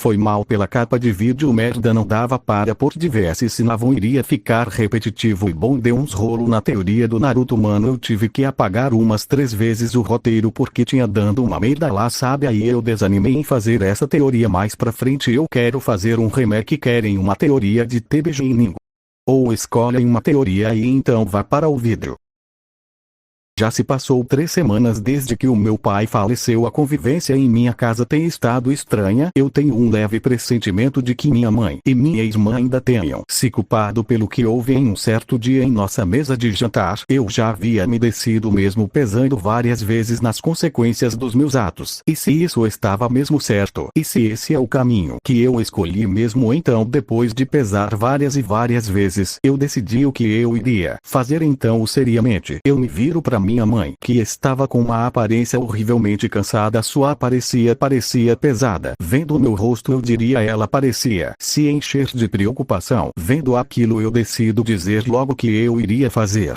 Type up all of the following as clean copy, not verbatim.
Foi mal pela capa de vídeo merda, não dava para pôr diversos, senão iria ficar repetitivo e bom. Deu uns rolo na teoria do Naruto, mano, eu tive que apagar umas 3 vezes o roteiro porque tinha dando uma merda lá, sabe? Aí eu desanimei em fazer essa teoria. Mais pra frente eu quero fazer um remake. Querem uma teoria de TBG e Ningo? Ou escolhem uma teoria e então vá para o vídeo. Já se passou 3 semanas desde que o meu pai faleceu. A convivência em minha casa tem estado estranha. Eu tenho um leve pressentimento de que minha mãe e minha irmã ainda tenham se culpado pelo que houve em um certo dia em nossa mesa de jantar. Eu já havia me descido mesmo pesando várias vezes nas consequências dos meus atos. E se isso estava mesmo certo? E se esse é o caminho que eu escolhi mesmo? Então, depois de pesar várias e várias vezes, eu decidi o que eu iria fazer. Então, seriamente, eu me viro para minha mãe, que estava com uma aparência horrivelmente cansada. Sua parecia pesada. Vendo o meu rosto, eu diria ela parecia se encher de preocupação. Vendo aquilo, eu decido dizer logo que eu iria fazer.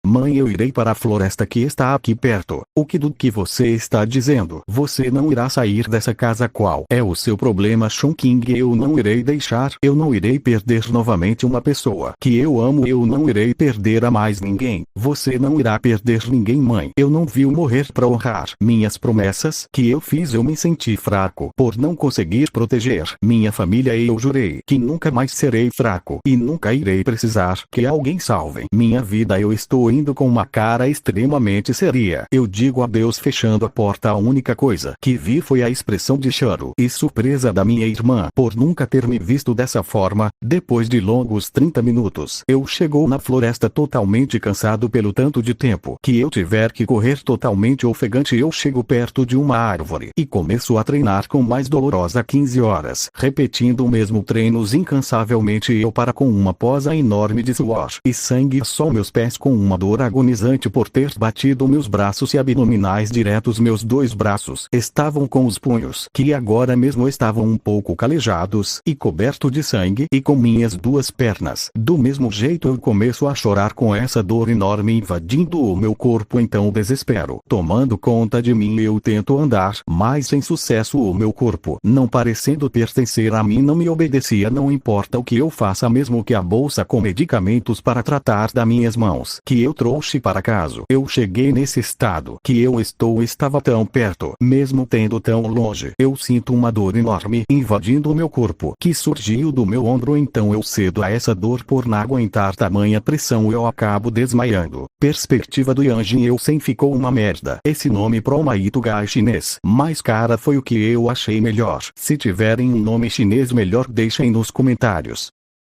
Mãe, eu irei para a floresta que está aqui perto. O que do que você está dizendo? Você não irá sair dessa casa. Qual é o seu problema, Chongqing? Eu não irei deixar. Eu não irei perder novamente uma pessoa que eu amo. Eu não irei perder a mais ninguém. Você não irá perder ninguém, mãe. Eu não vi morrer para honrar minhas promessas que eu fiz. Eu me senti fraco por não conseguir proteger minha família e eu jurei que nunca mais serei fraco e nunca irei precisar que alguém salve minha vida. Eu estou indo com uma cara extremamente séria. Eu digo adeus fechando a porta. A única coisa que vi foi a expressão de choro e surpresa da minha irmã por nunca ter me visto dessa forma. Depois de longos 30 minutos, eu chego na floresta totalmente cansado pelo tanto de tempo que eu tiver que correr, totalmente ofegante. Eu chego perto de uma árvore e começo a treinar com mais dolorosa 15 horas, repetindo o mesmo treinos incansavelmente. Eu para com uma poça enorme de suor e sangue, só meus pés com uma dor agonizante por ter batido meus braços e abdominais diretos. Meus 2 braços estavam com os punhos que agora mesmo estavam um pouco calejados e coberto de sangue, e com minhas 2 pernas do mesmo jeito. Eu começo a chorar com essa dor enorme invadindo o meu corpo. Então o desespero tomando conta de mim. Eu tento andar, mas sem sucesso. O meu corpo, não parecendo pertencer a mim, não me obedecia. Não importa o que eu faça, mesmo que a bolsa com medicamentos para tratar das minhas mãos que eu trouxe para casa. Eu cheguei nesse estado que eu estava tão perto, mesmo tendo tão longe. Eu sinto uma dor enorme invadindo o meu corpo que surgiu do meu ombro. Então eu cedo a essa dor por não aguentar tamanha pressão. Eu acabo desmaiando. Perspectiva do Yanjin. Eu sem ficou uma merda. Esse nome Promaito Gai chinês, mas cara, foi o que eu achei melhor. Se tiverem um nome chinês melhor, deixem nos comentários.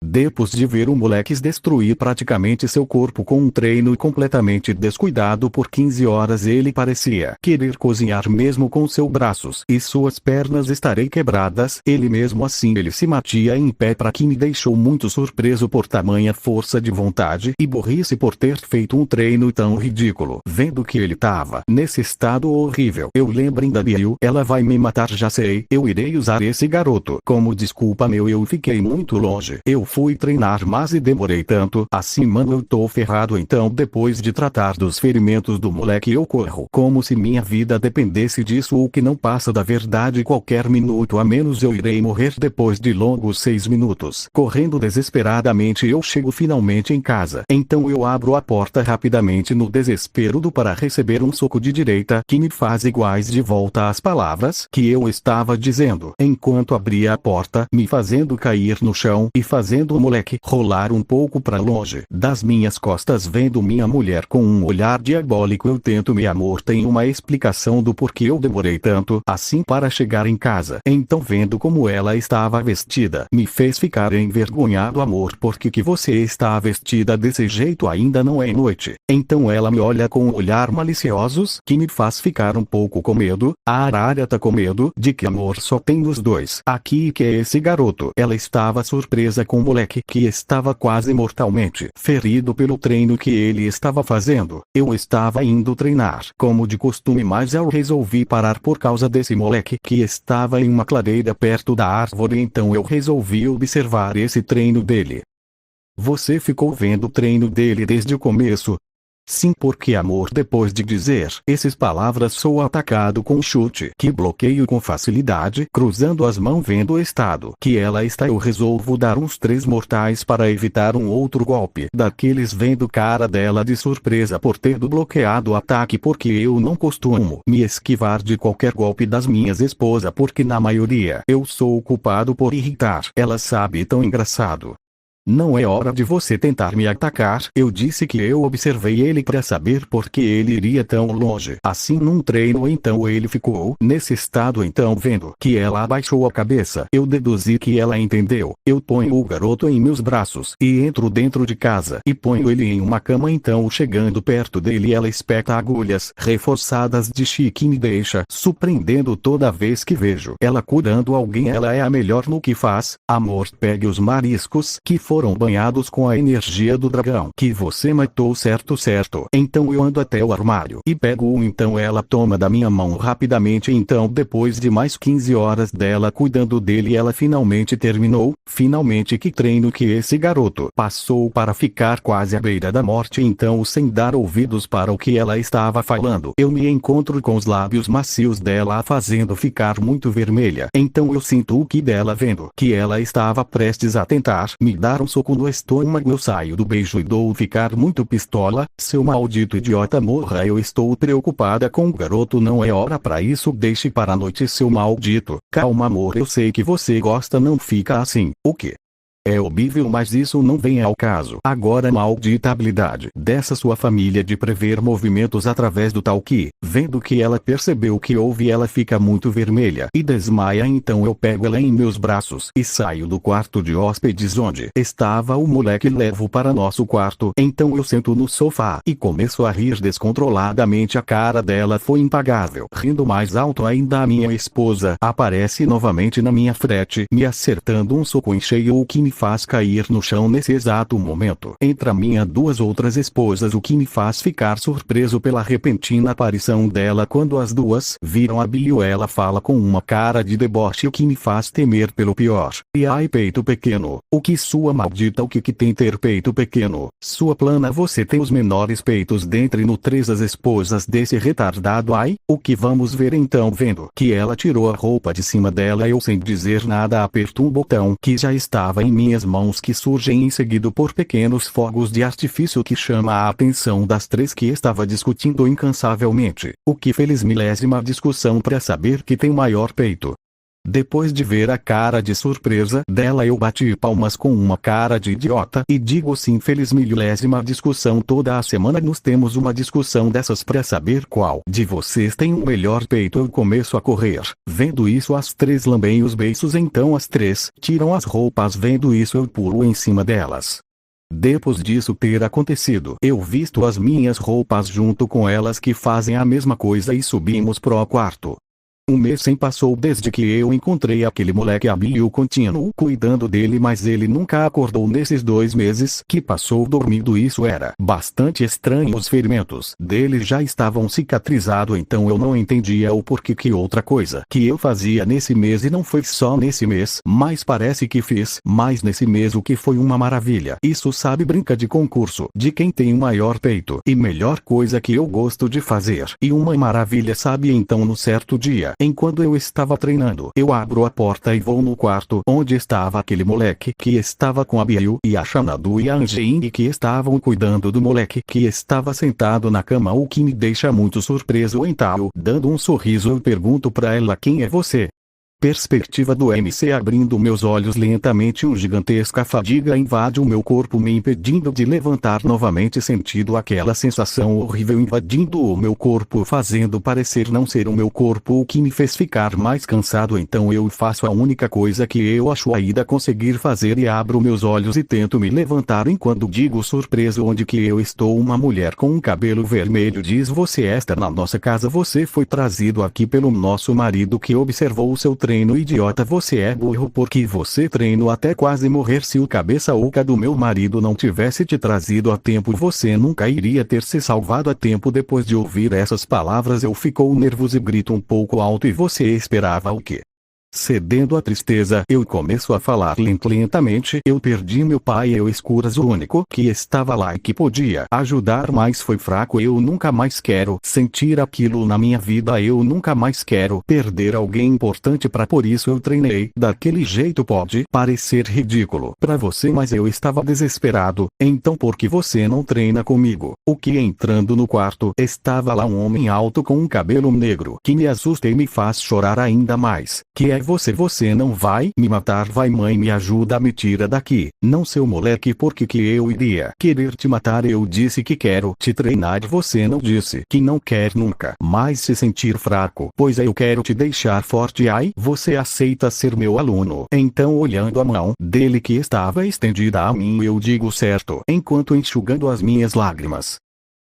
Depois de ver o moleque destruir praticamente seu corpo com um treino completamente descuidado por 15 horas, ele parecia querer cozinhar mesmo com seus braços e suas pernas estarem quebradas. Ele mesmo assim ele se mantinha em pé, para que me deixou muito surpreso por tamanha força de vontade e burrice por ter feito um treino tão ridículo. Vendo que ele tava nesse estado horrível, eu lembrei da Bill. Ela vai me matar, já sei. Eu irei usar esse garoto como desculpa. Eu fiquei muito longe. Eu fui treinar, mas e demorei tanto assim, mano, eu tô ferrado. Então, depois de tratar dos ferimentos do moleque, eu corro como se minha vida dependesse disso, o que não passa da verdade. Qualquer minuto a menos eu irei morrer. Depois de longos 6 minutos correndo desesperadamente, eu chego finalmente em casa. Então eu abro a porta rapidamente no desespero para receber um soco de direita que me faz iguais de volta às palavras que eu estava dizendo enquanto abria a porta, me fazendo cair no chão e fazendo o moleque rolar um pouco para longe das minhas costas. Vendo minha mulher com um olhar diabólico, eu tento: meu amor, tem uma explicação do porquê eu demorei tanto assim para chegar em casa. Então, vendo como ela estava vestida, me fez ficar envergonhado. Amor, por que você está vestida desse jeito? Ainda não é noite. Então ela me olha com um olhar maliciosos que me faz ficar um pouco com medo. A Arara tá com medo de que, amor, só tem os 2 aqui, que é esse garoto. Ela estava surpresa com o moleque que estava quase mortalmente ferido pelo treino que ele estava fazendo. Eu estava indo treinar como de costume, mas eu resolvi parar por causa desse moleque que estava em uma clareira perto da árvore. Então eu resolvi observar esse treino dele. Você ficou vendo o treino dele desde o começo? Sim, porque amor, depois de dizer essas palavras sou atacado com um chute que bloqueio com facilidade, cruzando as mãos vendo o estado que ela está. Eu resolvo dar uns 3 mortais para evitar um outro golpe daqueles, vendo cara dela de surpresa por ter bloqueado o ataque, porque eu não costumo me esquivar de qualquer golpe das minhas esposas, porque na maioria eu sou o culpado por irritar. Ela sabe, tão engraçado. Não é hora de você tentar me atacar. Eu disse que eu observei ele para saber por que ele iria tão longe assim num treino. Então ele ficou nesse estado. Então, vendo que ela abaixou a cabeça, eu deduzi que ela entendeu. Eu ponho o garoto em meus braços e entro dentro de casa e ponho ele em uma cama. Então, chegando perto dele, ela espeta agulhas reforçadas de chique e me deixa surpreendendo toda vez que vejo ela curando alguém. Ela é a melhor no que faz. Amor, pegue os mariscos que foram banhados com a energia do dragão que você matou, certo? Então eu ando até o armário e pego-o. Então ela toma da minha mão rapidamente. Então, depois de mais 15 horas dela cuidando dele, ela finalmente terminou. Finalmente, que treino que esse garoto passou para ficar quase à beira da morte. Então, sem dar ouvidos para o que ela estava falando, eu me encontro com os lábios macios dela a fazendo ficar muito vermelha. Então eu sinto o que dela, vendo que ela estava prestes a tentar me dar um soco no estômago. Eu saio do beijo e dou ficar muito pistola. Seu maldito idiota, morra! Eu estou preocupada com o garoto. Não é hora para isso. Deixe para a noite, seu maldito. Calma, amor, eu sei que você gosta. Não fica assim. O quê? É horrível, mas isso não vem ao caso. Agora, maldita habilidade dessa sua família de prever movimentos através do talque. Vendo que ela percebeu o que houve, ela fica muito vermelha e desmaia. Então eu pego ela em meus braços e saio do quarto de hóspedes onde estava o moleque e levo para nosso quarto. Então eu sento no sofá e começo a rir descontroladamente. A cara dela foi impagável. Rindo mais alto ainda, a minha esposa aparece novamente na minha frente, me acertando um soco em cheio, o que me faz cair no chão nesse exato momento. Entra minha 2 outras esposas, o que me faz ficar surpreso pela repentina aparição dela. Quando as duas viram a Bill, ela fala com uma cara de deboche, o que me faz temer pelo pior. E ai, peito pequeno. O que sua maldita, o que tem ter peito pequeno? Sua plana, você tem os menores peitos dentre no 3 as esposas desse retardado. Ai, o que vamos ver então? Vendo que ela tirou a roupa de cima dela, eu sem dizer nada aperto um botão que já estava em minhas mãos, que surgem em seguida por pequenos fogos de artifício que chama a atenção das 3 que estava discutindo incansavelmente. O que feliz milésima discussão para saber que tem maior peito. Depois de ver a cara de surpresa dela, eu bati palmas com uma cara de idiota e digo sim, feliz milésima discussão. Toda a semana nós temos uma discussão dessas para saber qual de vocês tem o melhor peito. Eu começo a correr. Vendo isso, as 3 lambem os beiços. Então as 3 tiram as roupas. Vendo isso, eu pulo em cima delas. Depois disso ter acontecido, eu visto as minhas roupas junto com elas, que fazem a mesma coisa, e subimos pro quarto. Um mês sem passou desde que eu encontrei aquele moleque. A Bill continuou cuidando dele, mas ele nunca acordou nesses 2 meses que passou dormindo. Isso era bastante estranho. Os ferimentos dele já estavam cicatrizados, então eu não entendia o porquê. Que outra coisa que eu fazia nesse mês, e não foi só nesse mês, mas parece que fiz mais nesse mês, o que foi uma maravilha. Isso, sabe, brinca de concurso de quem tem o maior peito. E melhor coisa que eu gosto de fazer. E uma maravilha, sabe? Então, no certo dia, enquanto eu estava treinando, eu abro a porta e vou no quarto onde estava aquele moleque que estava com a Bill e a Xanadu e a Angeine, que estavam cuidando do moleque que estava sentado na cama, o que me deixa muito surpreso. Então, dando um sorriso, eu pergunto para ela: quem é você? Perspectiva do MC. Abrindo meus olhos lentamente, uma gigantesca fadiga invade o meu corpo, me impedindo de levantar novamente, sentindo aquela sensação horrível invadindo o meu corpo, fazendo parecer não ser o meu corpo, o que me fez ficar mais cansado. Então eu faço a única coisa que eu acho ainda conseguir fazer, e abro meus olhos e tento me levantar, enquanto digo surpreso: onde que eu estou? Uma mulher com um cabelo vermelho diz: você está na nossa casa, você foi trazido aqui pelo nosso marido, que observou o seu treino. Idiota, você é burro, porque você treinou até quase morrer. Se o cabeça oca do meu marido não tivesse te trazido a tempo, você nunca iria ter se salvado a tempo. Depois de ouvir essas palavras, eu fico nervoso e grito um pouco alto: e você esperava o quê? Cedendo à tristeza, eu começo a falar lentamente. Eu perdi meu pai. Eu escuras o único que estava lá e que podia ajudar, mas foi fraco. Eu nunca mais quero sentir aquilo na minha vida. Eu nunca mais quero perder alguém importante. Por isso eu treinei daquele jeito. Pode parecer ridículo para você, mas eu estava desesperado. Então por que você não treina comigo? O que entrando no quarto, estava lá um homem alto com um cabelo negro que me assusta e me faz chorar ainda mais. Que é você não vai me matar? Vai, mãe, me ajuda, me tira daqui. Não, seu moleque, porque que eu iria querer te matar? Eu disse que quero te treinar. Você não disse que não quer nunca mais se sentir fraco? Pois eu quero te deixar forte. Ai, você aceita ser meu aluno? Então, olhando a mão dele que estava estendida a mim, eu digo certo, enquanto enxugando as minhas lágrimas.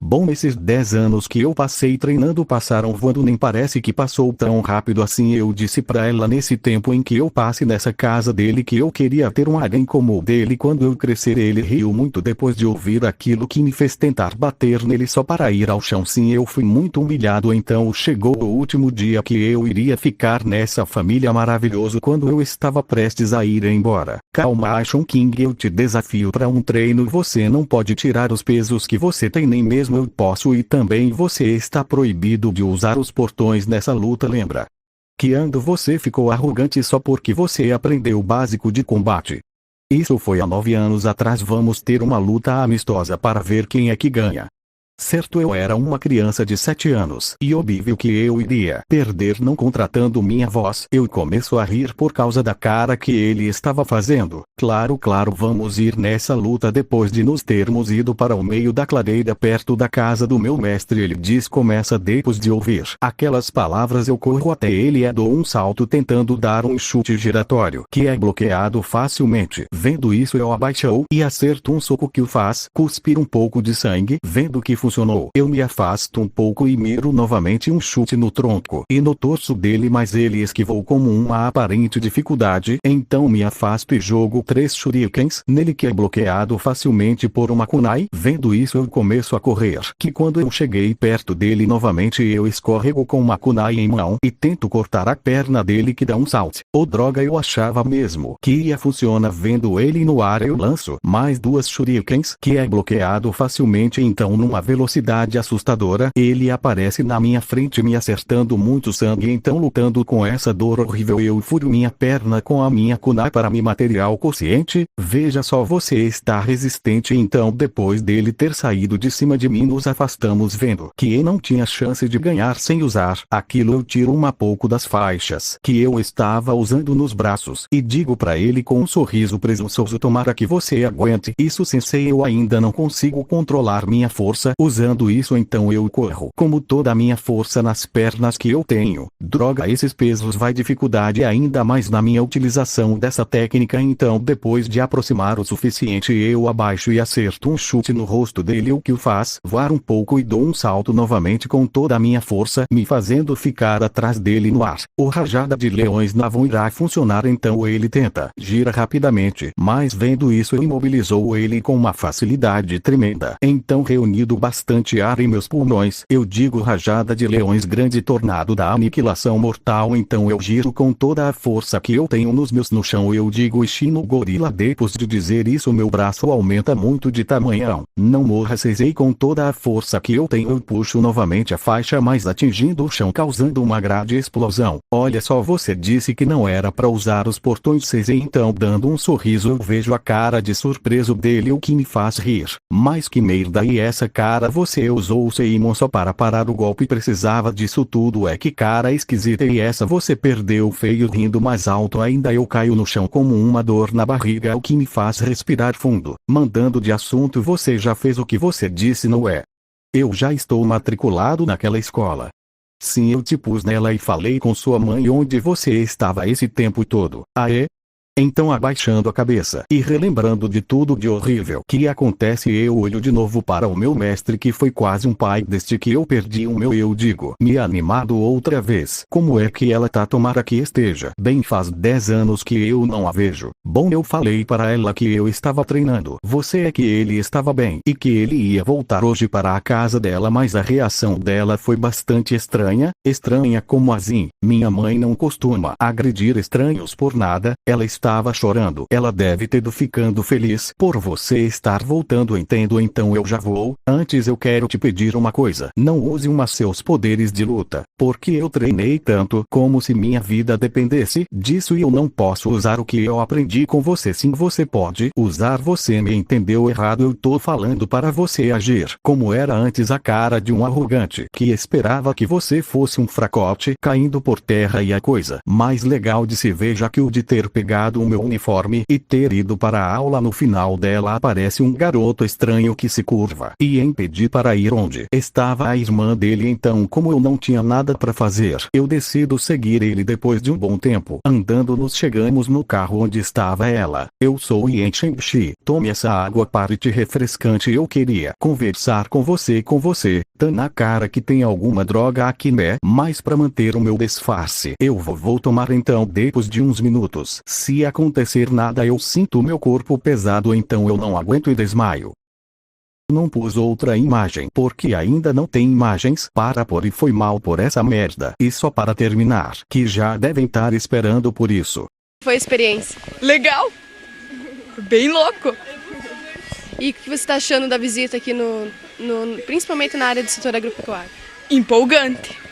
Bom, esses 10 anos que eu passei treinando passaram voando, nem parece que passou tão rápido assim. Eu disse pra ela nesse tempo em que eu passe nessa casa dele que eu queria ter um alguém como o dele quando eu crescer. Ele riu muito depois de ouvir aquilo, que me fez tentar bater nele só para ir ao chão. Sim, eu fui muito humilhado. Então chegou o último dia que eu iria ficar nessa família maravilhosa. Quando eu estava prestes a ir embora, calma, Ashon King, eu te desafio para um treino. Você não pode tirar os pesos que você tem, nem mesmo eu posso, e também você está proibido de usar os portões nessa luta. Lembra que você ficou arrogante só porque você aprendeu o básico de combate. Isso foi há 9 anos atrás. Vamos ter uma luta amistosa para ver quem é que ganha. Certo, eu era uma criança de 7 anos e óbvio que eu iria perder. Não contratando minha voz, eu começo a rir por causa da cara que ele estava fazendo. Claro, vamos ir nessa luta. Depois de nos termos ido para o meio da clareira perto da casa do meu mestre, ele diz: começa. Depois de ouvir aquelas palavras, eu corro até ele e dou um salto tentando dar um chute giratório que é bloqueado facilmente. Vendo isso, eu abaixo e acerto um soco que o faz cuspir um pouco de sangue. Vendo que funcionou, eu me afasto um pouco e miro novamente um chute no tronco e no torso dele, mas ele esquivou como uma aparente dificuldade. Então me afasto e jogo 3 shurikens nele, que é bloqueado facilmente por uma kunai. Vendo isso, eu começo a correr, que quando eu cheguei perto dele novamente, eu escorrego com uma kunai em mão e tento cortar a perna dele, que dá um salto. Oh droga, eu achava mesmo que ia funcionar. Vendo ele no ar, eu lanço mais 2 shurikens, que é bloqueado facilmente. Então, numa velocidade assustadora, ele aparece na minha frente, me acertando muito sangue. Então, lutando com essa dor horrível, eu furo minha perna com a minha kunai para me material consciente. Veja só, você está resistente. Então, depois dele ter saído de cima de mim, nos afastamos. Vendo que eu não tinha chance de ganhar sem usar aquilo, eu tiro um pouco das faixas que eu estava usando nos braços e digo para ele com um sorriso presunçoso: tomara que você aguente isso, sensei. Eu ainda não consigo controlar minha força usando isso, então eu corro como toda a minha força nas pernas que eu tenho. Droga, esses pesos vai dificuldade ainda mais na minha utilização dessa técnica. Então, depois de aproximar o suficiente, eu abaixo e acerto um chute no rosto dele, o que o faz voar um pouco, e dou um salto novamente com toda a minha força, me fazendo ficar atrás dele no ar. O rajada de leões não irá funcionar. Então ele tenta gira rapidamente, mas vendo isso, eu imobilizou ele com uma facilidade tremenda. Então, reunido bastante ar em meus pulmões, eu digo: rajada de leões, grande tornado da aniquilação mortal. Então eu giro com toda a força que eu tenho nos meus no chão. Eu digo: Ishino gorila. Depois de dizer isso, meu braço aumenta muito de tamanho. Não morra, Sensei. Com toda a força que eu tenho, eu puxo novamente a faixa, mas atingindo o chão, causando uma grande explosão. Olha só, você disse que não era para usar os portões, Sensei. Então, dando um sorriso, eu vejo a cara de surpreso dele, o que me faz rir. Mas que merda é essa, cara? Você usou o Seimon só para parar o golpe? Precisava disso tudo? É que cara esquisita é essa? Você perdeu feio. Rindo mais alto ainda, eu caio no chão como uma dor na barriga, o que me faz respirar fundo. Mandando de assunto: você já fez o que você disse, não é? Eu já estou matriculado naquela escola. Sim, eu te pus nela e falei com sua mãe onde você estava esse tempo todo. Ah, é? Então, abaixando a cabeça e relembrando de tudo de horrível que acontece, eu olho de novo para o meu mestre, que foi quase um pai desde que eu perdi o meu. Eu digo, me animado outra vez: como é que ela tá? Tomara que esteja bem, faz 10 anos que eu não a vejo. Bom, eu falei para ela que eu estava treinando. Você é que ele estava bem e que ele ia voltar hoje para a casa dela, mas a reação dela foi bastante estranha. Estranha como assim? Minha mãe não costuma agredir estranhos por nada. Ela estava chorando. Ela deve ter ido ficando feliz por você estar voltando. Entendo. Então eu já vou. Antes eu quero te pedir uma coisa: não use seus poderes de luta, porque eu treinei tanto, como se minha vida dependesse disso, e eu não posso usar o que eu aprendi com você. Sim, você pode usar. Você me entendeu errado. Eu tô falando para você agir como era antes, a cara de um arrogante que esperava que você fosse um fracote caindo por terra. E a coisa mais legal de se ver, já que o de ter pegado o meu uniforme e ter ido para a aula, no final dela aparece um garoto estranho que se curva e impede para ir onde estava a irmã dele. Então, como eu não tinha nada para fazer, eu decido seguir ele. Depois de um bom tempo andando, nos chegamos no carro onde estava ela. Eu sou Yen Shengshi. Tome essa água parte refrescante. Eu queria conversar com você. Tá na cara que tem alguma droga aqui, né? Mas para manter o meu disfarce, eu vou tomar. Então, depois de uns minutos, se acontecer nada, eu sinto meu corpo pesado, então eu não aguento e desmaio. Não pus outra imagem porque ainda não tem imagens para pôr, e foi mal por essa merda. E só para terminar, que já devem estar esperando por isso. Foi a experiência? Legal! Bem louco! E o que você está achando da visita aqui principalmente na área do setor agropecuário? Empolgante!